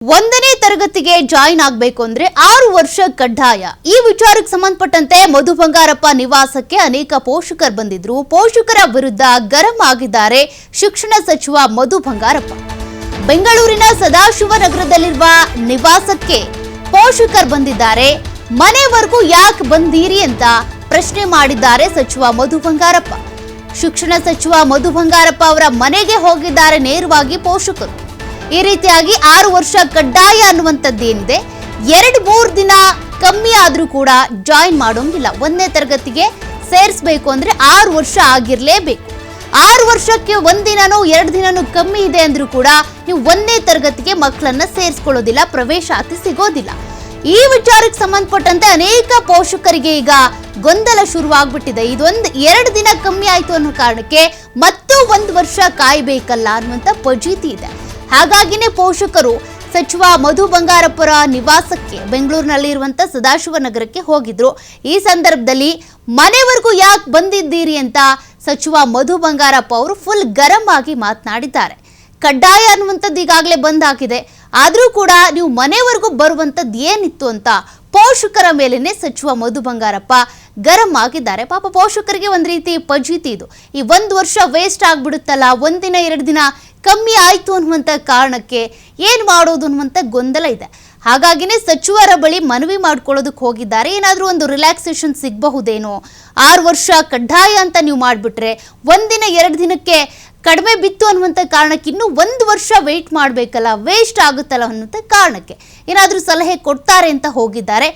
ಒಂದನೇ ತರಗತಿಗೆ ಜಾಯಿನ್ ಆಗಬೇಕು ಅಂದ್ರೆ 6 ವರ್ಷ ಕಡ್ಡಾಯ. ಈ ವಿಚಾರಕ್ಕೆ ಸಂಬಂಧಪಟ್ಟಂತೆ ಮಧು ಬಂಗಾರಪ್ಪ ನಿವಾಸಕ್ಕೆ ಅನೇಕ ಪೋಷಕರು ಬಂದಿದ್ರು. ಪೋಷಕರ ವಿರುದ್ಧ ಗರಂ ಆಗಿದ್ದಾರೆ ಶಿಕ್ಷಣ ಸಚಿವ ಮಧು ಬಂಗಾರಪ್ಪ. ಬೆಂಗಳೂರಿನ ಸದಾಶಿವನಗರದಲ್ಲಿರುವ ನಿವಾಸಕ್ಕೆ ಪೋಷಕರು ಬಂದಿದ್ದಾರೆ. ಮನೆವರೆಗೂ ಯಾಕೆ ಬಂದಿರಿ ಅಂತ ಪ್ರಶ್ನೆ ಮಾಡಿದ್ದಾರೆ ಸಚಿವ ಮಧು ಬಂಗಾರಪ್ಪ. ಶಿಕ್ಷಣ ಸಚಿವ ಮಧು ಬಂಗಾರಪ್ಪ ಅವರ ಮನೆಗೆ ಹೋಗಿದ್ದಾರೆ ನೇರವಾಗಿ ಪೋಷಕರು. ಈ ರೀತಿಯಾಗಿ 6 ವರ್ಷ ಕಡ್ಡಾಯ ಅನ್ನುವಂಥದ್ದೇನಿದೆ, 2-3 ದಿನ ಕಮ್ಮಿ ಆದ್ರೂ ಕೂಡ ಜಾಯಿನ್ ಮಾಡೋಂಗಿಲ್ಲ. 1ನೇ ತರಗತಿಗೆ ಸೇರಿಸಬೇಕು ಅಂದ್ರೆ 6 ವರ್ಷ ಆಗಿರ್ಲೇಬೇಕು. 6 ವರ್ಷಕ್ಕೆ 1 ದಿನನೂ 2 ದಿನನೂ ಕಮ್ಮಿ ಇದೆ ಅಂದ್ರೂ ಕೂಡ ನೀವು 1ನೇ ತರಗತಿಗೆ ಮಕ್ಕಳನ್ನ ಸೇರಿಸ್ಕೊಳ್ಳೋದಿಲ್ಲ, ಪ್ರವೇಶಾತಿ ಸಿಗೋದಿಲ್ಲ. ಈ ವಿಚಾರಕ್ಕೆ ಸಂಬಂಧಪಟ್ಟಂತೆ ಅನೇಕ ಪೋಷಕರಿಗೆ ಈಗ ಗೊಂದಲ ಶುರುವಾಗ್ಬಿಟ್ಟಿದೆ. ಇದೊಂದು 2 ದಿನ ಕಮ್ಮಿ ಆಯ್ತು ಅನ್ನೋ ಕಾರಣಕ್ಕೆ ಮತ್ತೂ 1 ವರ್ಷ ಕಾಯ್ಬೇಕಲ್ಲ ಅನ್ನುವಂಥ ಫಜೀತಿ ಇದೆ. ಹಾಗಾಗಿನೇ ಪೋಷಕರು ಸಚಿವ ಮಧು ಬಂಗಾರಪ್ಪರ ನಿವಾಸಕ್ಕೆ ಬೆಂಗಳೂರಿನಲ್ಲಿರುವಂಥ ಸದಾಶಿವನಗರಕ್ಕೆ ಹೋಗಿದ್ರು. ಈ ಸಂದರ್ಭದಲ್ಲಿ ಮನೆವರೆಗೂ ಯಾಕೆ ಬಂದಿದ್ದೀರಿ ಅಂತ ಸಚಿವ ಮಧು ಬಂಗಾರಪ್ಪ ಅವರು ಫುಲ್ ಗರಂ ಆಗಿ ಮಾತನಾಡಿದ್ದಾರೆ. ಕಡ್ಡಾಯ ಅನ್ನುವಂಥದ್ದು ಈಗಾಗಲೇ ಬಂದ್ ಹಾಕಿದೆ, ಆದರೂ ಕೂಡ ನೀವು ಮನೆವರೆಗೂ ಬರುವಂಥದ್ದು ಏನಿತ್ತು ಅಂತ ಪೋಷಕರ ಮೇಲೇನೆ ಸಚಿವ ಮಧು ಬಂಗಾರಪ್ಪ ಗರಂ ಆಗಿದ್ದಾರೆ. ಪಾಪ ಪೋಷಕರಿಗೆ ಒಂದು ರೀತಿ ಫಜೀತಿ ಇದು. ಈ 1 ವರ್ಷ ವೇಸ್ಟ್ ಆಗ್ಬಿಡುತ್ತಲ್ಲ, 1 ದಿನ 2 ದಿನ ಕಮ್ಮಿ ಆಯ್ತು ಅನ್ನುವಂಥ ಕಾರಣಕ್ಕೆ ಏನು ಮಾಡೋದು ಅನ್ನುವಂಥ ಗೊಂದಲ ಇದೆ. ಹಾಗಾಗಿನೇ ಸಚಿವರ ಬಳಿ ಮನವಿ ಮಾಡ್ಕೊಳ್ಳೋದಕ್ಕೆ ಹೋಗಿದ್ದಾರೆ. ಏನಾದರೂ ಒಂದು ರಿಲ್ಯಾಕ್ಸೇಷನ್ ಸಿಗಬಹುದೇನೋ, 6 ವರ್ಷ ಕಡ್ಡಾಯ ಅಂತ ನೀವು ಮಾಡಿಬಿಟ್ರೆ 1 ದಿನ 2 ದಿನಕ್ಕೆ ಕಡಿಮೆ ಬಿತ್ತು ಅನ್ನುವಂಥ ಕಾರಣಕ್ಕೆ ಇನ್ನೂ 1 ವರ್ಷ ವೆಯ್ಟ್ ಮಾಡಬೇಕಲ್ಲ, ವೇಸ್ಟ್ ಆಗುತ್ತಲ್ಲ ಅನ್ನುವಂಥ ಕಾರಣಕ್ಕೆ ಏನಾದರೂ ಸಲಹೆ ಕೊಡ್ತಾರೆ ಅಂತ ಹೋಗಿದ್ದಾರೆ.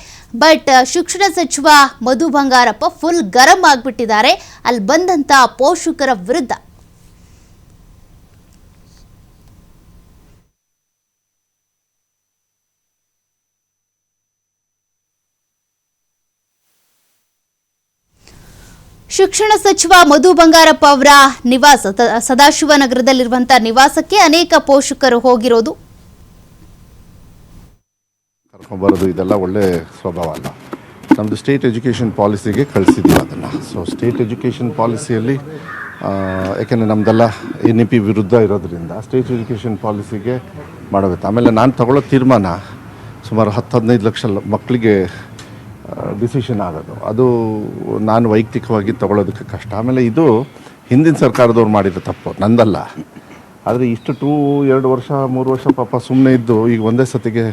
ಬಟ್ ಶಿಕ್ಷಣ ಸಚಿವ ಮಧು ಬಂಗಾರಪ್ಪ ಫುಲ್ ಗರಂ ಆಗಿಬಿಟ್ಟಿದ್ದಾರೆ ಅಲ್ಲಿ ಬಂದಂಥ ಪೋಷಕರ ವಿರುದ್ಧ. ಶಿಕ್ಷಣ ಸಚಿವ ಮಧು ಬಂಗಾರಪ್ಪ ಅವರ ನಿವಾಸ ಸದಾಶಿವನಗರದಲ್ಲಿರುವಂತಹ ನಿವಾಸಕ್ಕೆ ಅನೇಕ ಪೋಷಕರು ಹೋಗಿರೋದು. ಕರ್ಕೊಂಡ್ಬರೋದು ಇದೆಲ್ಲ ಒಳ್ಳೆ ಸ್ವಭಾವ ಅಲ್ಲ. ನಮ್ಮದು ಸ್ಟೇಟ್ ಎಜುಕೇಷನ್ ಪಾಲಿಸಿಗೆ ಕಳಿಸಿದ್ವಿ ಅದನ್ನು. ಸೊ ಸ್ಟೇಟ್ ಎಜುಕೇಷನ್ ಪಾಲಿಸಿಯಲ್ಲಿ ಯಾಕೆಂದರೆ ನಮ್ಮದೆಲ್ಲ NEP ವಿರುದ್ಧ ಇರೋದ್ರಿಂದ ಸ್ಟೇಟ್ ಎಜುಕೇಷನ್ ಪಾಲಿಸಿಗೆ ಮಾಡೋಗುತ್ತೆ. ಆಮೇಲೆ ನಾನು ತಗೊಳ್ಳೋ ತೀರ್ಮಾನ ಸುಮಾರು 10-15 ಲಕ್ಷ ಮಕ್ಕಳಿಗೆ ಡಿಸಿಷನ್ ಆಗೋದು, ಅದು ನಾನು ವೈಯಕ್ತಿಕವಾಗಿ ತಗೊಳ್ಳೋದಕ್ಕೆ ಕಷ್ಟ. ಆಮೇಲೆ ಇದು ಹಿಂದಿನ ಸರ್ಕಾರದವ್ರು ಮಾಡಿದ ತಪ್ಪು, ನಂದಲ್ಲ. ಆದರೆ ಇಷ್ಟು 2 ವರ್ಷ 3 ವರ್ಷ ಪಾಪ ಸುಮ್ಮನೆ ಇದ್ದು ಈಗ ಒಂದೇ ಸತಿಗೆ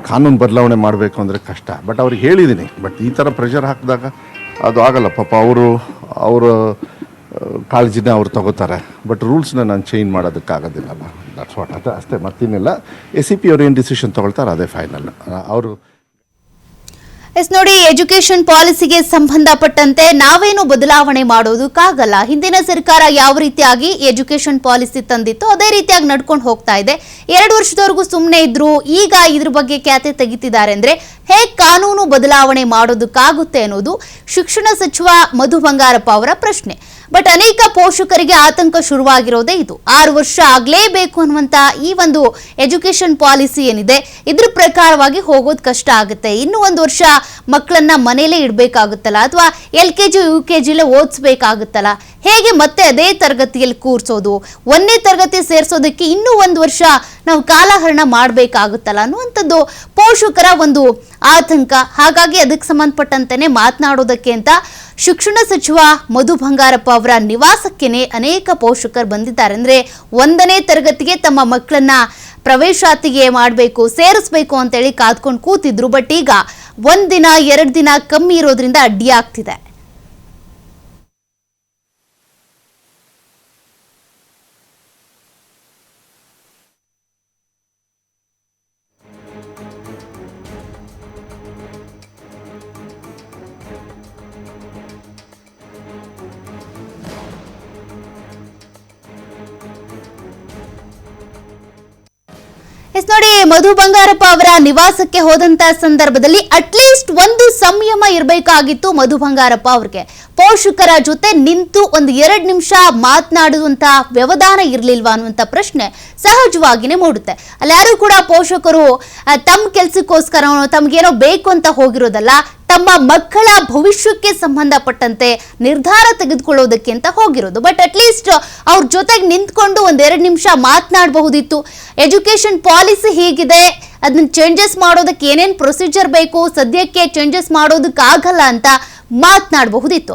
ಕಾನೂನು ಬದಲಾವಣೆ ಮಾಡಬೇಕು ಅಂದರೆ ಕಷ್ಟ. ಬಟ್ ಅವ್ರಿಗೆ ಹೇಳಿದ್ದೀನಿ, ಬಟ್ ಈ ಥರ ಪ್ರೆಷರ್ ಹಾಕಿದಾಗ ಅದು ಆಗಲ್ಲ. ಪಾಪ ಅವರ ಕಾಳಜಿನ ಅವ್ರು ತಗೋತಾರೆ, ಬಟ್ ರೂಲ್ಸ್ನ ನಾನು ಚೇಂಜ್ ಮಾಡೋದಕ್ಕಾಗೋದಿಲ್ಲಲ್ಲ. ದಟ್ಸ್ ವಾಟ್, ಅದು ಅಷ್ಟೇ, ಮತ್ತೇನಿಲ್ಲ. SCP ಅವ್ರು ಏನು ಡಿಸಿಷನ್ ತೊಗೊಳ್ತಾರೆ ಅದೇ ಫೈನಲ್. ಅವರು ನೋಡಿ, ಎಜುಕೇಶನ್ ಪಾಲಿಸಿಗೆ ಸಂಬಂಧಪಟ್ಟಂತೆ ನಾವೇನು ಬದಲಾವಣೆ ಮಾಡೋದಕ್ಕಾಗಲ್ಲ. ಹಿಂದಿನ ಸರ್ಕಾರ ಯಾವ ರೀತಿಯಾಗಿ ಎಜುಕೇಶನ್ ಪಾಲಿಸಿ ತಂದಿತ್ತು ಅದೇ ರೀತಿಯಾಗಿ ನಡ್ಕೊಂಡು ಹೋಗ್ತಾ ಇದೆ. 2 ವರ್ಷದವರೆಗೂ ಸುಮ್ಮನೆ ಇದ್ರು, ಈಗ ಇದ್ರ ಬಗ್ಗೆ ಖ್ಯಾತೆ ತೆಗಿತಿದ್ದಾರೆ ಅಂದ್ರೆ ಹೇಗೆ ಕಾನೂನು ಬದಲಾವಣೆ ಮಾಡೋದಕ್ಕಾಗುತ್ತೆ ಅನ್ನೋದು ಶಿಕ್ಷಣ ಸಚಿವ ಮಧು ಬಂಗಾರಪ್ಪ ಅವರ ಪ್ರಶ್ನೆ. ಬಟ್ ಅನೇಕ ಪೋಷಕರಿಗೆ ಆತಂಕ ಶುರುವಾಗಿರೋದೇ ಇದು. 6 ವರ್ಷ ಆಗಲೇಬೇಕು ಅನ್ನುವಂಥ ಈ ಒಂದು ಎಜುಕೇಶನ್ ಪಾಲಿಸಿ ಏನಿದೆ ಇದ್ರ ಪ್ರಕಾರವಾಗಿ ಹೋಗೋದು ಕಷ್ಟ ಆಗುತ್ತೆ. ಇನ್ನು 1 ವರ್ಷ ಮಕ್ಕಳನ್ನ ಮನೇಲೇ ಇಡಬೇಕಾಗುತ್ತಲ್ಲ, ಅಥವಾ LKG UKG ಓದಿಸ್ಬೇಕಾಗುತ್ತಲ್ಲ, ಹೇಗೆ ಮತ್ತೆ ಅದೇ ತರಗತಿಯಲ್ಲಿ ಕೂರಿಸೋದು, 1ನೇ ತರಗತಿ ಸೇರಿಸೋದಕ್ಕೆ ಇನ್ನೂ 1 ವರ್ಷ ನಾವು ಕಾಲಹರಣ ಮಾಡಬೇಕಾಗುತ್ತಲ್ಲ ಅನ್ನುವಂಥದ್ದು ಪೋಷಕರ ಒಂದು ಆತಂಕ. ಹಾಗಾಗಿ ಅದಕ್ಕೆ ಸಂಬಂಧಪಟ್ಟಂತೆಯೇ ಮಾತನಾಡೋದಕ್ಕೆ ಅಂತ ಶಿಕ್ಷಣ ಸಚಿವ ಮಧು ಬಂಗಾರಪ್ಪ ಅವರ ನಿವಾಸಕ್ಕೇನೆ ಅನೇಕ ಪೋಷಕರು ಬಂದಿದ್ದಾರೆ. ಅಂದ್ರೆ 1ನೇ ತರಗತಿಗೆ ತಮ್ಮ ಮಕ್ಕಳನ್ನ ಪ್ರವೇಶಾತಿಗೆ ಮಾಡಬೇಕು, ಸೇರಿಸಬೇಕು ಅಂತೇಳಿ ಕಾದ್ಕೊಂಡು ಕೂತಿದ್ರು. ಬಟ್ ಈಗ 1 ದಿನ 2 ದಿನ ಕಮ್ಮಿ ಇರೋದ್ರಿಂದ ಅಡ್ಡಿ ಆಗ್ತಿದೆ. ನೋಡಿ, ಮಧು ಬಂಗಾರಪ್ಪ ಅವರ ನಿವಾಸಕ್ಕೆ ಹೋದಂತ ಸಂದರ್ಭದಲ್ಲಿ ಅಟ್ಲೀಸ್ಟ್ ಒಂದು ಸಂಯಮ ಇರಬೇಕಾಗಿತ್ತು ಮಧು ಬಂಗಾರಪ್ಪ ಅವ್ರಿಗೆ. ಪೋಷಕರ ಜೊತೆ ನಿಂತು 1-2 ನಿಮಿಷ ಮಾತನಾಡುವಂತ ವ್ಯವಧಾನ ಇರಲಿಲ್ವಾ ಅನ್ನುವಂಥ ಪ್ರಶ್ನೆ ಸಹಜವಾಗಿನೇ ಮೂಡುತ್ತೆ. ಅಲ್ಲಿ ಯಾರು ಕೂಡ ಪೋಷಕರು ತಮ್ಮ ಕೆಲಸಕ್ಕೋಸ್ಕರ ತಮ್ಗೇನೋ ಬೇಕು ಅಂತ ಹೋಗಿರೋದಲ್ಲ, ತಮ್ಮ ಮಕ್ಕಳ ಭವಿಷ್ಯಕ್ಕೆ ಸಂಬಂಧಪಟ್ಟಂತೆ ನಿರ್ಧಾರ ತೆಗೆದುಕೊಳ್ಳೋದಕ್ಕೆ ಅಂತ ಹೋಗಿರೋದು. ಬಟ್ ಅಟ್ಲೀಸ್ಟ್ ಅವ್ರ ಜೊತೆಗೆ ನಿಂತ್ಕೊಂಡು 2 ನಿಮಿಷ ಮಾತನಾಡಬಹುದಿತ್ತು. ಎಜುಕೇಶನ್ ಪಾಲಿಸಿ ಹೀಗಿದೆ, ಅದನ್ನ ಚೇಂಜಸ್ ಮಾಡೋದಕ್ಕೆ ಏನೇನು ಪ್ರೊಸೀಜರ್ ಬೇಕು, ಸದ್ಯಕ್ಕೆ ಚೇಂಜಸ್ ಮಾಡೋದಕ್ಕಾಗಲ್ಲ ಅಂತ ಮಾತನಾಡಬಹುದಿತ್ತು.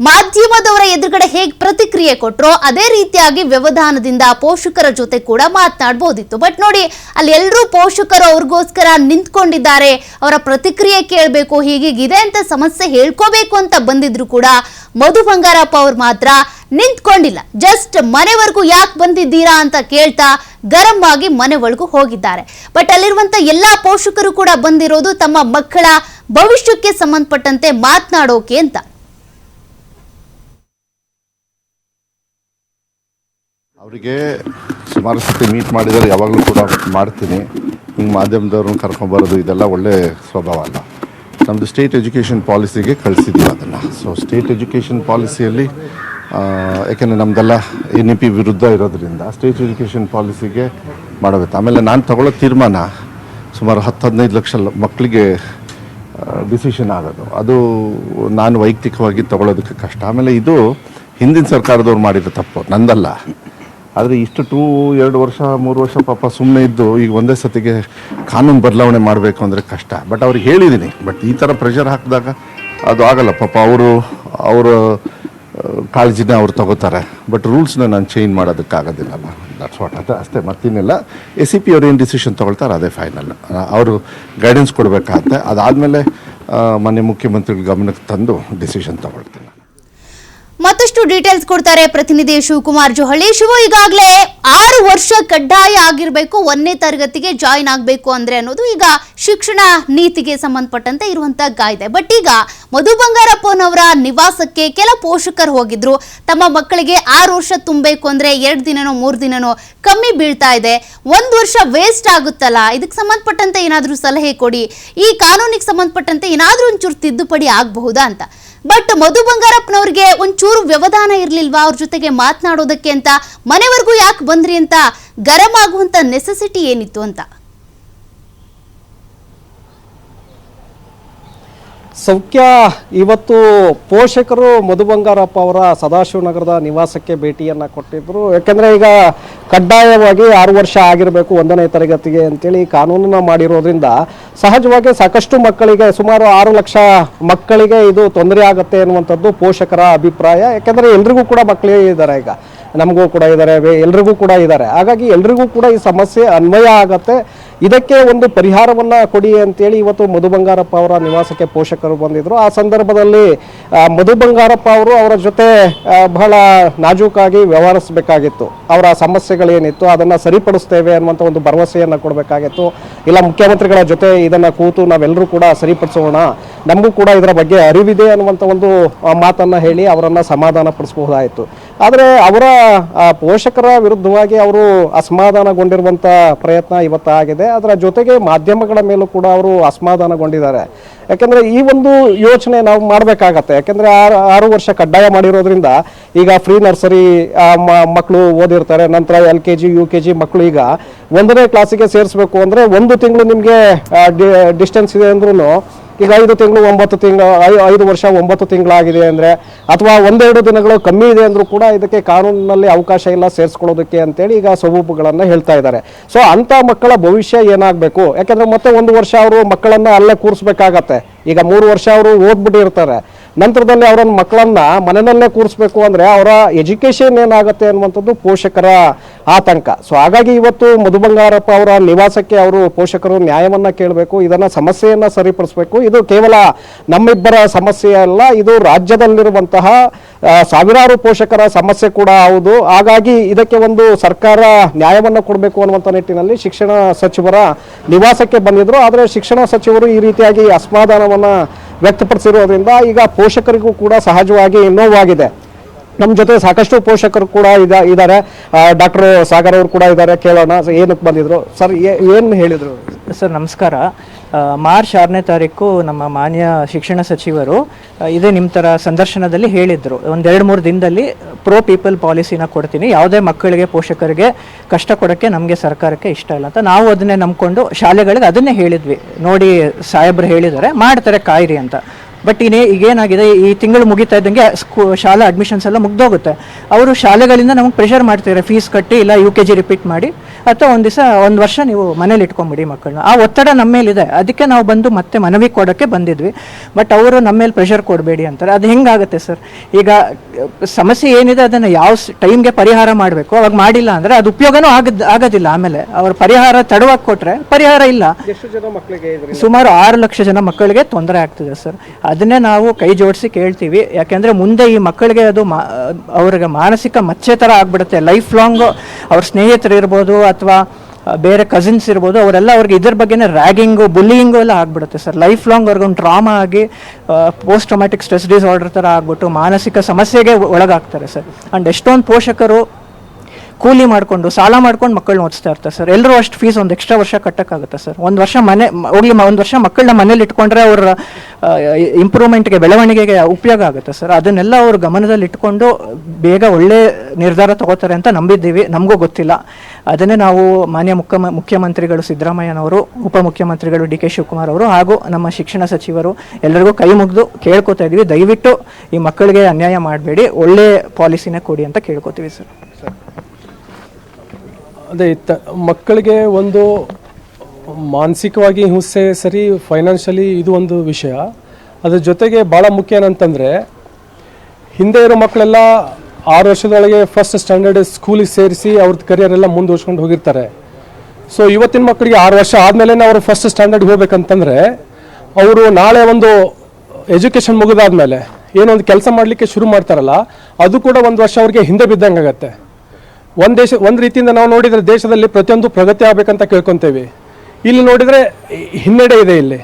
ಮಾಧ್ಯಮದವರ ಎದುರುಗಡೆ ಹೇಗೆ ಪ್ರತಿಕ್ರಿಯೆ ಕೊಟ್ಟರೋ ಅದೇ ರೀತಿಯಾಗಿ ವ್ಯವಧಾನದಿಂದ ಪೋಷಕರ ಜೊತೆ ಕೂಡ ಮಾತನಾಡಬಹುದಿತ್ತು. ಬಟ್ ನೋಡಿ, ಅಲ್ಲಿ ಎಲ್ಲರೂ ಪೋಷಕರು ಅವ್ರಿಗೋಸ್ಕರ ನಿಂತ್ಕೊಂಡಿದ್ದಾರೆ, ಅವರ ಪ್ರತಿಕ್ರಿಯೆ ಕೇಳಬೇಕು, ಹೀಗೀಗಿದೆ ಅಂತ ಸಮಸ್ಯೆ ಹೇಳ್ಕೋಬೇಕು ಅಂತ ಬಂದಿದ್ರು ಕೂಡ ಮಧು ಬಂಗಾರಪ್ಪ ಅವ್ರು ಮಾತ್ರ ನಿಂತ್ಕೊಂಡಿಲ್ಲ. ಜಸ್ಟ್ ಮನೆವರೆಗೂ ಯಾಕೆ ಬಂದಿದ್ದೀರಾ ಅಂತ ಕೇಳ್ತಾ ಗರಂ ಆಗಿ ಮನೆ ಒಳಗೂ ಹೋಗಿದ್ದಾರೆ. ಬಟ್ ಅಲ್ಲಿರುವಂತ ಎಲ್ಲಾ ಪೋಷಕರು ಕೂಡ ಬಂದಿರೋದು ತಮ್ಮ ಮಕ್ಕಳ ಭವಿಷ್ಯಕ್ಕೆ ಸಂಬಂಧಪಟ್ಟಂತೆ ಮಾತನಾಡೋಕೆ ಅಂತ. ಅವರಿಗೆ ಸುಮಾರು ಸತಿ ಮೀಟ್ ಮಾಡಿದರೆ ಯಾವಾಗಲೂ ಕೂಡ ಮಾಡ್ತೀನಿ. ಹಿಂಗೆ ಮಾಧ್ಯಮದವ್ರನ್ನ ಕರ್ಕೊಂಬರೋದು ಇದೆಲ್ಲ ಒಳ್ಳೆ ಸ್ವಭಾವ ಅಲ್ಲ. ನಮ್ಮದು ಸ್ಟೇಟ್ ಎಜುಕೇಷನ್ ಪಾಲಿಸಿಗೆ ಕಳಿಸಿದ್ದೀವಿ ಅದನ್ನು. ಸೊ ಸ್ಟೇಟ್ ಎಜುಕೇಷನ್ ಪಾಲಿಸಿಯಲ್ಲಿ ಯಾಕೆಂದರೆ ನಮ್ಮದೆಲ್ಲ NEP ವಿರುದ್ಧ ಇರೋದ್ರಿಂದ ಸ್ಟೇಟ್ ಎಜುಕೇಷನ್ ಪಾಲಿಸಿಗೆ ಮಾಡಬೇಕು. ಆಮೇಲೆ ನಾನು ತಗೊಳ್ಳೋ ತೀರ್ಮಾನ ಸುಮಾರು 10-15 ಲಕ್ಷ ಮಕ್ಕಳಿಗೆ ಡಿಸಿಷನ್ ಆಗೋದು, ಅದು ನಾನು ವೈಯಕ್ತಿಕವಾಗಿ ತಗೊಳ್ಳೋದಕ್ಕೆ ಕಷ್ಟ. ಆಮೇಲೆ ಇದು ಹಿಂದಿನ ಸರ್ಕಾರದವ್ರು ಮಾಡಿದ ತಪ್ಪು, ನಂದಲ್ಲ. ಆದರೆ ಇಷ್ಟು 2 ವರ್ಷ 3 ವರ್ಷ ಪಾಪ ಸುಮ್ಮನೆ ಇದ್ದು ಈಗ ಒಂದೇ ಸತಿಗೆ ಕಾನೂನು ಬದಲಾವಣೆ ಮಾಡಬೇಕು ಅಂದರೆ ಕಷ್ಟ. ಬಟ್ ಅವ್ರಿಗೆ ಹೇಳಿದ್ದೀನಿ, ಬಟ್ ಈ ಥರ ಪ್ರೆಷರ್ ಹಾಕಿದಾಗ ಅದು ಆಗಲ್ಲ. ಪಾಪ ಅವರ ಕಾಳಜಿನ ಅವ್ರು ತಗೋತಾರೆ. ಬಟ್ ರೂಲ್ಸ್ನ ನಾನು ಚೇಂಜ್ ಮಾಡೋದಕ್ಕಾಗೋದಿಲ್ಲಲ್ಲ. ದಟ್ಸ್ ವಾಟ್, ಅದು ಅಷ್ಟೇ, ಮತ್ತೇನಿಲ್ಲ. SCP ಅವ್ರು ಏನು ಡಿಸಿಷನ್ ತೊಗೊಳ್ತಾರೆ ಅದೇ ಫೈನಲ್. ಅವರು ಗೈಡೆನ್ಸ್ ಕೊಡಬೇಕಾಗತ್ತೆ. ಅದಾದಮೇಲೆ ಮಾನ್ಯ ಮುಖ್ಯಮಂತ್ರಿಗಳ ಗಮನಕ್ಕೆ ತಂದು ಡಿಸಿಷನ್ ತಗೊಳ್ತೀನಿ. ಮತ್ತಷ್ಟು ಡೀಟೇಲ್ಸ್ ಕೊಡ್ತಾರೆ ಪ್ರತಿನಿಧಿ ಶಿವಕುಮಾರ್ ಜೋಹಳಿ. ಶಿವ, ಈಗಾಗಲೇ 6 ವರ್ಷ ಕಡ್ಡಾಯ ಆಗಿರಬೇಕು 1ನೇ ತರಗತಿಗೆ ಜಾಯಿನ್ ಆಗಬೇಕು ಅಂದ್ರೆ ಅನ್ನೋದು ಈಗ ಶಿಕ್ಷಣ ನೀತಿಗೆ ಸಂಬಂಧಪಟ್ಟಂತೆ ಇರುವಂತಹ ಕಾಯ್ದೆ. ಬಟ್ ಈಗ ಮಧು ಬಂಗಾರಪ್ಪನವರ ನಿವಾಸಕ್ಕೆ ಕೆಲ ಪೋಷಕರು ಹೋಗಿದ್ರು. ತಮ್ಮ ಮಕ್ಕಳಿಗೆ 6 ವರ್ಷ ತುಂಬಬೇಕು ಅಂದ್ರೆ 2 ದಿನನೋ 3 ದಿನನೋ ಕಮ್ಮಿ ಬೀಳ್ತಾ ಇದೆ, 1 ವರ್ಷ ವೇಸ್ಟ್ ಆಗುತ್ತಲ್ಲ, ಇದಕ್ಕೆ ಸಂಬಂಧಪಟ್ಟಂತೆ ಏನಾದರೂ ಸಲಹೆ ಕೊಡಿ, ಈ ಕಾನೂನಿಗೆ ಸಂಬಂಧಪಟ್ಟಂತೆ ಏನಾದರೂ ಒಂಚೂರು ತಿದ್ದುಪಡಿ ಆಗಬಹುದಾ ಅಂತ. ಬಟ್ ಮಧು ಬಂಗಾರಪ್ಪನವ್ರಿಗೆ ಒಂಚೂರು ವ್ಯವಧಾನ ಇರ್ಲಿಲ್ವಾ ಅವ್ರ ಜೊತೆಗೆ ಮಾತನಾಡೋದಕ್ಕೆ ಅಂತ? ಮನೆವರೆಗೂ ಯಾಕೆ ಬಂದ್ರಿ ಅಂತ ಗರಂ ಆಗುವಂತ ನೆಸೆಸಿಟಿ ಏನಿತ್ತು ಅಂತ? ಸೌಖ್ಯ, ಇವತ್ತು ಪೋಷಕರು ಮಧು ಬಂಗಾರಪ್ಪ ಅವರ ಸದಾಶಿವನಗರದ ನಿವಾಸಕ್ಕೆ ಭೇಟಿಯನ್ನು ಕೊಟ್ಟಿದ್ದರು. ಯಾಕೆಂದರೆ ಈಗ ಕಡ್ಡಾಯವಾಗಿ 6 ವರ್ಷ ಆಗಿರಬೇಕು 1ನೇ ತರಗತಿಗೆ ಅಂತೇಳಿ ಕಾನೂನನ್ನು ಮಾಡಿರೋದ್ರಿಂದ ಸಹಜವಾಗಿ ಸಾಕಷ್ಟು ಮಕ್ಕಳಿಗೆ, ಸುಮಾರು 6 ಲಕ್ಷ ಮಕ್ಕಳಿಗೆ ಇದು ತೊಂದರೆ ಆಗುತ್ತೆ ಅನ್ನುವಂಥದ್ದು ಪೋಷಕರ ಅಭಿಪ್ರಾಯ. ಯಾಕೆಂದರೆ ಎಲ್ರಿಗೂ ಕೂಡ ಮಕ್ಕಳೇ ಇದ್ದಾರೆ, ಈಗ ನಮಗೂ ಕೂಡ ಇದ್ದಾರೆ, ಎಲ್ರಿಗೂ ಕೂಡ ಇದ್ದಾರೆ. ಹಾಗಾಗಿ ಎಲ್ರಿಗೂ ಕೂಡ ಈ ಸಮಸ್ಯೆ ಅನ್ವಯ ಆಗತ್ತೆ. ಇದಕ್ಕೆ ಒಂದು ಪರಿಹಾರವನ್ನು ಕೊಡಿ ಅಂತೇಳಿ ಇವತ್ತು ಮಧು ಬಂಗಾರಪ್ಪ ಅವರ ನಿವಾಸಕ್ಕೆ ಪೋಷಕರು ಬಂದಿದ್ದರು. ಆ ಸಂದರ್ಭದಲ್ಲಿ ಮಧು ಬಂಗಾರಪ್ಪ ಅವರು ಅವರ ಜೊತೆ ಬಹಳ ನಾಜೂಕಾಗಿ ವ್ಯವಹರಿಸಬೇಕಾಗಿತ್ತು. ಅವರ ಸಮಸ್ಯೆಗಳೇನಿತ್ತು ಅದನ್ನು ಸರಿಪಡಿಸ್ತೇವೆ ಅನ್ನುವಂಥ ಒಂದು ಭರವಸೆಯನ್ನು ಕೊಡಬೇಕಾಗಿತ್ತು. ಇಲ್ಲ, ಮುಖ್ಯಮಂತ್ರಿಗಳ ಜೊತೆ ಇದನ್ನು ಕೂತು ನಾವೆಲ್ಲರೂ ಕೂಡ ಸರಿಪಡಿಸೋಣ, ನಮಗೂ ಕೂಡ ಇದರ ಬಗ್ಗೆ ಅರಿವಿದೆ ಅನ್ನುವಂಥ ಒಂದು ಮಾತನ್ನು ಹೇಳಿ ಅವರನ್ನು ಸಮಾಧಾನ ಪಡಿಸಬಹುದಾಯಿತು. ಆದರೆ ಅವರ ಪೋಷಕರ ವಿರುದ್ಧವಾಗಿ ಅವರು ಅಸಮಾಧಾನಗೊಂಡಿರುವಂಥ ಪ್ರಯತ್ನ ಇವತ್ತಾಗಿದೆ. ಅದರ ಜೊತೆಗೆ ಮಾಧ್ಯಮಗಳ ಮೇಲೂ ಕೂಡ ಅವರು ಅಸಮಾಧಾನಗೊಂಡಿದ್ದಾರೆ. ಯಾಕೆಂದರೆ ಈ ಒಂದು ಯೋಚನೆ ನಾವು ಮಾಡಬೇಕಾಗತ್ತೆ. ಯಾಕೆಂದರೆ 6 ವರ್ಷ ಕಡ್ಡಾಯ ಮಾಡಿರೋದ್ರಿಂದ ಈಗ ಫ್ರೀ ನರ್ಸರಿ ಮಕ್ಕಳು ಓದಿರ್ತಾರೆ, ನಂತರ LKG UKG ಮಕ್ಕಳು ಈಗ 1ನೇ ಕ್ಲಾಸಿಗೆ ಸೇರಿಸ್ಬೇಕು ಅಂದರೆ 1 ತಿಂಗಳು ನಿಮಗೆ ಡಿಸ್ಟೆನ್ಸ್ ಇದೆ ಅಂದ್ರೂ ಈಗ 5 ತಿಂಗಳು 9 ತಿಂಗಳು 5 ವರ್ಷ 9 ತಿಂಗಳಾಗಿದೆ ಅಂದರೆ, ಅಥವಾ 1-2 ದಿನಗಳು ಕಮ್ಮಿ ಇದೆ ಅಂದರೂ ಕೂಡ ಇದಕ್ಕೆ ಕಾನೂನಿನಲ್ಲಿ ಅವಕಾಶ ಇಲ್ಲ ಸೇರಿಸ್ಕೊಳ್ಳೋದಕ್ಕೆ ಅಂತೇಳಿ ಈಗ ಸಬೂಬುಗಳನ್ನು ಹೇಳ್ತಾ ಇದ್ದಾರೆ. ಸೊ ಅಂಥ ಮಕ್ಕಳ ಭವಿಷ್ಯ ಏನಾಗಬೇಕು? ಯಾಕೆಂದರೆ ಮತ್ತೆ 1 ವರ್ಷ ಅವರು ಮಕ್ಕಳನ್ನು ಅಲ್ಲೇ ಕೂರಿಸ್ಬೇಕಾಗತ್ತೆ. ಈಗ 3 ವರ್ಷ ಅವರು ಓದ್ಬಿಟ್ಟಿರ್ತಾರೆ, ನಂತರದಲ್ಲಿ ಅವರ ಮಕ್ಕಳನ್ನ ಮನೆಯಲ್ಲೇ ಕೂರಿಸ್ಬೇಕು ಅಂದರೆ ಅವರ ಎಜುಕೇಷನ್ ಏನಾಗುತ್ತೆ ಅನ್ನುವಂಥದ್ದು ಪೋಷಕರ ಆತಂಕ. ಸೊ ಹಾಗಾಗಿ ಇವತ್ತು ಮಧು ಬಂಗಾರಪ್ಪ ಅವರ ನಿವಾಸಕ್ಕೆ ಅವರು ಪೋಷಕರು ನ್ಯಾಯವನ್ನು ಕೇಳಬೇಕು, ಇದನ್ನು ಸಮಸ್ಯೆಯನ್ನು ಸರಿಪಡಿಸಬೇಕು. ಇದು ಕೇವಲ ನಮ್ಮಿಬ್ಬರ ಸಮಸ್ಯೆ ಅಲ್ಲ, ಇದು ರಾಜ್ಯದಲ್ಲಿರುವಂತಹ ಸಾವಿರಾರು ಪೋಷಕರ ಸಮಸ್ಯೆ ಕೂಡ ಹೌದು. ಹಾಗಾಗಿ ಇದಕ್ಕೆ ಒಂದು ಸರ್ಕಾರ ನ್ಯಾಯವನ್ನು ಕೊಡಬೇಕು ಅನ್ನುವಂಥ ನಿಟ್ಟಿನಲ್ಲಿ ಶಿಕ್ಷಣ ಸಚಿವರ ನಿವಾಸಕ್ಕೆ ಬಂದಿದ್ದರು. ಆದರೆ ಶಿಕ್ಷಣ ಸಚಿವರು ಈ ರೀತಿಯಾಗಿ ಅಸಮಾಧಾನವನ್ನು ವ್ಯಕ್ತಪಡಿಸಿರೋದ್ರಿಂದ ಈಗ ಪೋಷಕರಿಗೂ ಕೂಡ ಸಹಜವಾಗಿ ನೋವಾಗಿದೆ. ನಮ್ಮ ಜೊತೆ ಸಾಕಷ್ಟು ಪೋಷಕರು ಕೂಡ ಇದ್ದಾರೆ. ಡಾಕ್ಟರ್ ಸಾಗರ್ ಅವರು ಕೂಡ ಇದ್ದಾರೆ, ಕೇಳೋಣ ಏನಕ್ಕೆ ಬಂದಿದ್ರು. ಸರ್, ಏನು ಹೇಳಿದರು? ಸರ್ ನಮಸ್ಕಾರ. ಮಾರ್ಚ್ 6ನೇ ತಾರೀಕು ನಮ್ಮ ಮಾನ್ಯ ಶಿಕ್ಷಣ ಸಚಿವರು ಇದೇ ನಿಮ್ಮ ಥರ ಸಂದರ್ಶನದಲ್ಲಿ ಹೇಳಿದರು, 1-2-3 ದಿನದಲ್ಲಿ ಪ್ರೋ ಪೀಪಲ್ ಪಾಲಿಸಿನ ಕೊಡ್ತೀನಿ, ಯಾವುದೇ ಮಕ್ಕಳಿಗೆ ಪೋಷಕರಿಗೆ ಕಷ್ಟ ಕೊಡೋಕ್ಕೆ ನಮಗೆ ಸರ್ಕಾರಕ್ಕೆ ಇಷ್ಟ ಇಲ್ಲ ಅಂತ. ನಾವು ಅದನ್ನೇ ನಂಬ್ಕೊಂಡು ಶಾಲೆಗಳಿಗೆ ಅದನ್ನೇ ಹೇಳಿದ್ವಿ, ನೋಡಿ ಸಾಹೇಬ್ರು ಹೇಳಿದ್ದಾರೆ ಮಾಡ್ತಾರೆ ಕಾಯಿರಿ ಅಂತ. ಬಟ್ ಈಗೇನಾಗಿದೆ, ಈ ತಿಂಗಳು ಮುಗಿತಾ ಇದ್ದಂಗೆ ಶಾಲಾ ಅಡ್ಮಿಷನ್ಸ್ ಎಲ್ಲ ಮುಗ್ದೋಗುತ್ತೆ. ಅವರು ಶಾಲೆಗಳಿಂದ ನಮಗೆ ಪ್ರೆಷರ್ ಮಾಡ್ತಿದ್ದಾರೆ, ಫೀಸ್ ಕಟ್ಟಿ ಇಲ್ಲ UKG ರಿಪೀಟ್ ಮಾಡಿ, ಅಥವಾ ಒಂದು ವರ್ಷ ನೀವು ಮನೇಲಿ ಇಟ್ಕೊಂಬಿಡಿ ಮಕ್ಕಳನ್ನ. ಆ ಒತ್ತಡ ನಮ್ಮ ಮೇಲಿದೆ. ಅದಕ್ಕೆ ನಾವು ಬಂದು ಮತ್ತೆ ಮನವಿ ಕೊಡೋಕ್ಕೆ ಬಂದಿದ್ವಿ. ಬಟ್ ಅವರು ನಮ್ಮ ಮೇಲೆ ಪ್ರೆಷರ್ ಕೊಡಬೇಡಿ ಅಂತಾರೆ. ಅದು ಹೆಂಗಾಗುತ್ತೆ ಸರ್? ಈಗ ಸಮಸ್ಯೆ ಏನಿದೆ ಅದನ್ನು ಯಾವ ಟೈಮ್ಗೆ ಪರಿಹಾರ ಮಾಡಬೇಕು ಅವಾಗ ಮಾಡಿಲ್ಲ ಅಂದರೆ ಅದು ಉಪಯೋಗನೂ ಆಗೋದಿಲ್ಲ. ಆಮೇಲೆ ಅವ್ರ ಪರಿಹಾರ ತಡವಾಗಿ ಕೊಟ್ಟರೆ ಪರಿಹಾರ ಇಲ್ಲ. ಎಷ್ಟು ಜನ ಮಕ್ಕಳಿಗೆ ಸುಮಾರು 6 ಲಕ್ಷ ಜನ ಮಕ್ಕಳಿಗೆ ತೊಂದರೆ ಆಗ್ತಿದೆ ಸರ್. ಅದನ್ನೇ ನಾವು ಕೈ ಜೋಡಿಸಿ ಕೇಳ್ತೀವಿ. ಯಾಕೆಂದರೆ ಮುಂದೆ ಈ ಮಕ್ಕಳಿಗೆ ಅದು ಅವ್ರಿಗೆ ಮಾನಸಿಕ ಮಚ್ಚೆ ಥರ ಆಗ್ಬಿಡುತ್ತೆ. ಲೈಫ್ ಲಾಂಗ್ ಅವ್ರ ಸ್ನೇಹಿತರು ಇರ್ಬೋದು ಅಥವಾ ಬೇರೆ ಕಸಿನ್ಸ್ ಇರ್ಬೋದು, ಅವರೆಲ್ಲ ಅವ್ರಿಗೆ ಇದ್ರ ಬಗ್ಗೆನೇ ರ್ಯಾಗಿಂಗು, ಬುಲ್ಲಿಂಗು ಎಲ್ಲ ಆಗ್ಬಿಡುತ್ತೆ ಸರ್. ಲೈಫ್ ಲಾಂಗ್ ಅವ್ರಿಗೊಂದು ಟ್ರಾಮಾ ಆಗಿ ಪೋಸ್ಟ್ ಟ್ರಾಮ್ಯಾಟಿಕ್ ಸ್ಟ್ರೆಸ್ ಡಿಸಾರ್ಡರ್ ಥರ ಆಗ್ಬಿಟ್ಟು ಮಾನಸಿಕ ಸಮಸ್ಯೆಗೆ ಒಳಗಾಗ್ತಾರೆ ಸರ್. ಆ್ಯಂಡ್ ಎಷ್ಟೊಂದು ಪೋಷಕರು ಕೂಲಿ ಮಾಡಿಕೊಂಡು ಸಾಲ ಮಾಡ್ಕೊಂಡು ಮಕ್ಕಳನ್ನ ಓದಿಸ್ತಾ ಇರ್ತಾರೆ ಸರ್. ಎಲ್ಲರೂ ಅಷ್ಟು ಫೀಸ್ ಒಂದು ಎಕ್ಸ್ಟ್ರಾ ವರ್ಷ ಕಟ್ಟೋಕ್ಕಾಗುತ್ತೆ ಸರ್. ಒಂದು ವರ್ಷ ಒಂದು ವರ್ಷ ಮಕ್ಕಳನ್ನ ಮನೇಲಿ ಇಟ್ಕೊಂಡ್ರೆ ಅವರ ಇಂಪ್ರೂವ್ಮೆಂಟ್ಗೆ, ಬೆಳವಣಿಗೆಗೆ ಉಪಯೋಗ ಆಗುತ್ತೆ ಸರ್. ಅದನ್ನೆಲ್ಲ ಅವರು ಗಮನದಲ್ಲಿ ಇಟ್ಕೊಂಡು ಬೇಗ ಒಳ್ಳೆ ನಿರ್ಧಾರ ತಗೋತಾರೆ ಅಂತ ನಂಬಿದ್ದೀವಿ. ನಮಗೂ ಗೊತ್ತಿಲ್ಲ. ಅದನ್ನೇ ನಾವು ಮಾನ್ಯ ಮುಖ್ಯಮಂತ್ರಿಗಳು ಸಿದ್ದರಾಮಯ್ಯನವರು, ಉಪಮುಖ್ಯಮಂತ್ರಿಗಳು DK ಶಿವಕುಮಾರ್ ಅವರು ಹಾಗೂ ನಮ್ಮ ಶಿಕ್ಷಣ ಸಚಿವರು ಎಲ್ಲರಿಗೂ ಕೈ ಮುಗಿದು ಕೇಳ್ಕೊತಾ ಇದ್ದೀವಿ, ದಯವಿಟ್ಟು ಈ ಮಕ್ಕಳಿಗೆ ಅನ್ಯಾಯ ಮಾಡಬೇಡಿ, ಒಳ್ಳೆ ಪಾಲಿಸಿನೇ ಕೊಡಿ ಅಂತ ಕೇಳ್ಕೊತೀವಿ ಸರ್. ಅದೇ ಮಕ್ಕಳಿಗೆ ಒಂದು ಮಾನಸಿಕವಾಗಿ ಹಿಂಸೆ ಸರಿ, ಫೈನಾನ್ಷಿಯಲಿ ಇದು ಒಂದು ವಿಷಯ. ಅದ್ರ ಜೊತೆಗೆ ಭಾಳ ಮುಖ್ಯ ಏನಂತಂದರೆ, ಹಿಂದೆ ಇರೋ ಮಕ್ಕಳೆಲ್ಲ 6 ವರ್ಷದೊಳಗೆ ಫಸ್ಟ್ ಸ್ಟ್ಯಾಂಡರ್ಡ್ ಸ್ಕೂಲಿಗೆ ಸೇರಿಸಿ ಅವ್ರದ್ದು ಕರಿಯರ್ ಎಲ್ಲ ಮುಂದುವರ್ಸ್ಕೊಂಡು ಹೋಗಿರ್ತಾರೆ. ಸೊ ಇವತ್ತಿನ ಮಕ್ಕಳಿಗೆ 6 ವರ್ಷ ಆದಮೇಲೆ ಅವರು ಫಸ್ಟ್ ಸ್ಟ್ಯಾಂಡರ್ಡ್ಗೆ ಹೋಗ್ಬೇಕಂತಂದರೆ ಅವರು ನಾಳೆ ಒಂದು ಎಜುಕೇಷನ್ ಮುಗಿದಾದ್ಮೇಲೆ ಏನೊಂದು ಕೆಲಸ ಮಾಡಲಿಕ್ಕೆ ಶುರು ಮಾಡ್ತಾರಲ್ಲ, ಅದು ಕೂಡ ಒಂದು ವರ್ಷ ಅವ್ರಿಗೆ ಹಿಂದೆ ಬಿದ್ದಂಗೆ ಆಗುತ್ತೆ. ಒಂದು ರೀತಿಯಿಂದ ನಾವು ನೋಡಿದರೆ ದೇಶದಲ್ಲಿ ಪ್ರತಿಯೊಂದು ಪ್ರಗತಿ ಆಗಬೇಕಂತ ಕೇಳ್ಕೊತೇವೆ. ಇಲ್ಲಿ ನೋಡಿದರೆ ಹಿನ್ನಡೆ ಇದೆ. ಇಲ್ಲಿ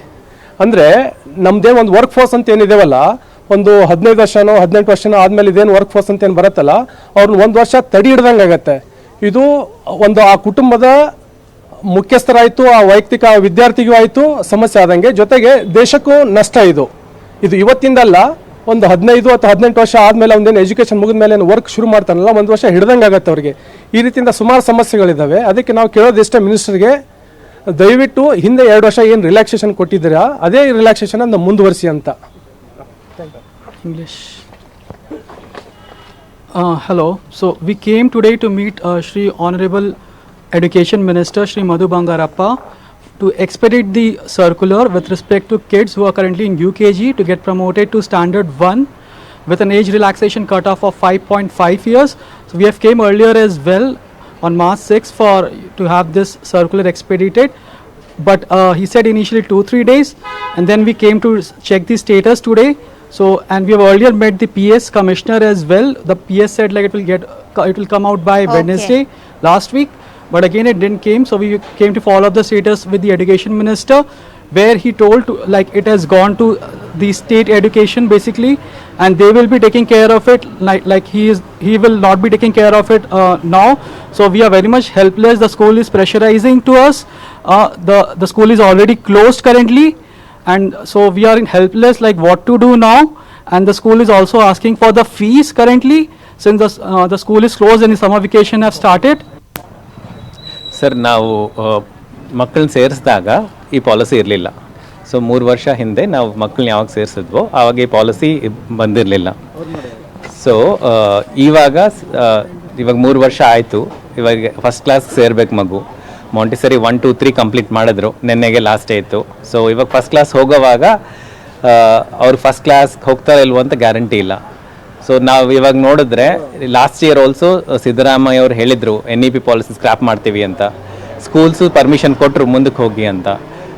ಅಂದರೆ ನಮ್ಮದೇ ಒಂದು ವರ್ಕ್ ಫೋರ್ಸ್ ಅಂತ ಏನಿದೆವಲ್ಲ, ಒಂದು 15 ವರ್ಷನೋ 18 ವರ್ಷನೋ ಆದಮೇಲೆ ಇದೇನು ವರ್ಕ್ ಫೋರ್ಸ್ ಅಂತ ಏನು ಬರುತ್ತಲ್ಲ, ಅವ್ರನ್ನ ಒಂದು ವರ್ಷ ತಡಿ ಹಿಡ್ದಂಗೆ ಆಗುತ್ತೆ. ಇದು ಒಂದು ಆ ಕುಟುಂಬದ ಮುಖ್ಯಸ್ಥರಾಯಿತು, ಆ ವೈಯಕ್ತಿಕ ವಿದ್ಯಾರ್ಥಿಗೂ ಆಯಿತು ಸಮಸ್ಯೆ ಆದಂಗೆ, ಜೊತೆಗೆ ದೇಶಕ್ಕೂ ನಷ್ಟ. ಇದು ಇವತ್ತಿಂದಲ್ಲ, ಒಂದು 15 ಅಥವಾ 18 ವರ್ಷ ಆದಮೇಲೆ ಒಂದೇನು ಎಜುಕೇಷನ್ ಮುಗಿದ ಮೇಲೆ ಏನು ವರ್ಕ್ ಶುರು ಮಾಡ್ತಾನಲ್ಲ, ಒಂದು ವರ್ಷ ಹಿಡ್ದಂಗೆ ಆಗುತ್ತೆ ಅವ್ರಿಗೆ. ಈ ರೀತಿಯಿಂದ ಸುಮಾರು ಸಮಸ್ಯೆಗಳಿದ್ದಾವೆ. ಅದಕ್ಕೆ ನಾವು ಕೇಳೋದಿಷ್ಟೇ ಮಿನಿಸ್ಟರ್ಗೆ, ದಯವಿಟ್ಟು ಹಿಂದೆ 2 ವರ್ಷ ಏನು ರಿಲ್ಯಾಕ್ಸೇಷನ್ ಕೊಟ್ಟಿದ್ದೀರಾ ಅದೇ ರಿಲ್ಯಾಕ್ಸೇಷನ್ ಅನ್ನು ಮುಂದುವರಿಸಿ ಅಂತ. English. Hello. So we came today to meet Shri Honorable Education Minister Shri Madhu Bangarappa to expedite the circular with respect to kids who are currently in UKG to get promoted to standard 1 with an age relaxation cutoff of 5.5 years. So we have came earlier as well on March 6 to have this circular expedited, but he said initially 2-3 days, and then we came to check the status today. So, and we have earlier met the PS commissioner as well. The PS said like it will come out by Wednesday last week, but again it didn't came. So we came to follow up the status with the education minister, where he told like it has gone to the state education basically, and they will be taking care of it. Like he will not be taking care of it now. So we are very much helpless. The school is pressurizing to us. The school is already closed currently. And so we are in helpless, like what to do now. And the school is also asking for the fees currently, since the school is closed and the summer vacation have started. Sir, ನಾವು ಮಕ್ಕಳನ್ನ ಸೇರಿಸಿದಾಗ ಈ policy ಇರಲಿಲ್ಲ. So 3 ವರ್ಷ ಹಿಂದೆ ನಾವು ಮಕ್ಕಳನ್ನ ಯಾವಾಗ ಸೇರಿಸಿದ್ವೋ ಆವಾಗ ಈ ಪಾಲಿಸಿ ಬಂದಿರಲಿಲ್ಲ. ಸೊ ಇವಾಗ 3 ವರ್ಷ ಆಯಿತು. ಇವಾಗ ಫಸ್ಟ್ ಕ್ಲಾಸ್ ಸೇರ್ಬೇಕು ಮಗು. ಮಾಂಟಿಸರಿ 1, 2, 3 ಕಂಪ್ಲೀಟ್ ಮಾಡಿದ್ರು. ನೆನ್ನೆಗೆ ಲಾಸ್ಟ್ ಡೇ ಇತ್ತು. ಸೊ ಇವಾಗ ಫಸ್ಟ್ ಕ್ಲಾಸ್ ಹೋಗೋವಾಗ ಅವ್ರು ಫಸ್ಟ್ ಕ್ಲಾಸ್ ಹೋಗ್ತಾರೋ ಇಲ್ವೋ ಅಂತ ಗ್ಯಾರಂಟಿ ಇಲ್ಲ. ಸೊ ನಾವು ಇವಾಗ ನೋಡಿದ್ರೆ ಲಾಸ್ಟ್ ಇಯರ್ ಆಲ್ಸೋ ಸಿದ್ದರಾಮಯ್ಯ ಅವರು ಹೇಳಿದರು NEP ಪಾಲಿಸಿ ಸ್ಕ್ರಾಪ್ ಮಾಡ್ತೀವಿ ಅಂತ. ಸ್ಕೂಲ್ಸು ಪರ್ಮಿಷನ್ ಕೊಟ್ಟರು ಮುಂದಕ್ಕೆ ಹೋಗಿ ಅಂತ.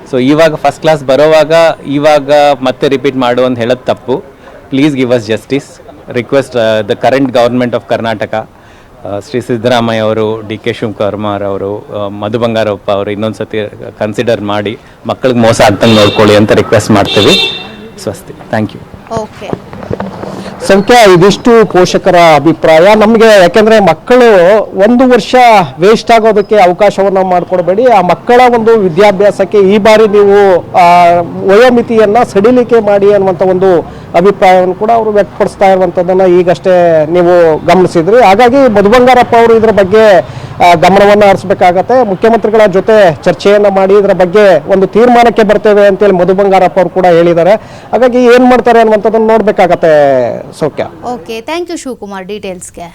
ಸೊ ಇವಾಗ ಫಸ್ಟ್ ಕ್ಲಾಸ್ ಬರೋವಾಗ ಇವಾಗ ಮತ್ತೆ ರಿಪೀಟ್ ಮಾಡು ಅಂತ ಹೇಳೋದು ತಪ್ಪು. Please give us justice. Request the current government of Karnataka, Shri Siddaramaiah ಅವರು, DK ಶಿವಕುಮಾರ್ ಅವರು, ಮಧು ಬಂಗಾರಪ್ಪ ಅವರು ಇನ್ನೊಂದು ಸತಿ ಕನ್ಸಿಡರ್ ಮಾಡಿ ಮಕ್ಕಳಿಗೆ ಮೋಸ ಆಗ್ದಂಗೆ ನೋಡ್ಕೊಳ್ಳಿ ಅಂತ ರಿಕ್ವೆಸ್ಟ್ ಮಾಡ್ತೀವಿ. ಸ್ವಸ್ತಿ. Thank you. ಓಕೆ. ಸಂಖ್ಯಾ ಇದಿಷ್ಟು ಪೋಷಕರ ಅಭಿಪ್ರಾಯ. ನಮಗೆ ಯಾಕೆಂದರೆ ಮಕ್ಕಳು 1 ವರ್ಷ ವೇಸ್ಟ್ ಆಗೋದಕ್ಕೆ ಅವಕಾಶವನ್ನು ಮಾಡಿಕೊಡ್ಬೇಡಿ. ಆ ಮಕ್ಕಳ ಒಂದು ವಿದ್ಯಾಭ್ಯಾಸಕ್ಕೆ ಈ ಬಾರಿ ನೀವು ವಯೋಮಿತಿಯನ್ನು ಸಡಿಲಿಕೆ ಮಾಡಿ ಅನ್ನುವಂಥ ಒಂದು ಅಭಿಪ್ರಾಯವನ್ನು ಕೂಡ ಅವರು ವ್ಯಕ್ತಪಡಿಸ್ತಾ ಇರುವಂಥದ್ದನ್ನು ಈಗಷ್ಟೇ ನೀವು ಗಮನಿಸಿದ್ರಿ. ಹಾಗಾಗಿ ಮಧು ಬಂಗಾರಪ್ಪ ಅವರು ಇದರ ಬಗ್ಗೆ ಗಮನವನ್ನು ಹರಿಸಬೇಕಾಗತ್ತೆ. ಮುಖ್ಯಮಂತ್ರಿಗಳ ಜೊತೆ ಚರ್ಚೆಯನ್ನು ಮಾಡಿ ಇದರ ಬಗ್ಗೆ ಒಂದು ತೀರ್ಮಾನಕ್ಕೆ ಬರ್ತೇವೆ ಅಂತೇಳಿ ಮಧು ಬಂಗಾರಪ್ಪ ಅವರು ಕೂಡ ಹೇಳಿದ್ದಾರೆ. ಹಾಗಾಗಿ ಏನು ಮಾಡ್ತಾರೆ ಅನ್ನುವಂಥದ್ದನ್ನು ನೋಡಬೇಕಾಗತ್ತೆ. ಸೌಖ್ಯ. Okay, thank you Shivakumar ಡೀಟೇಲ್ಸ್ಗೆ.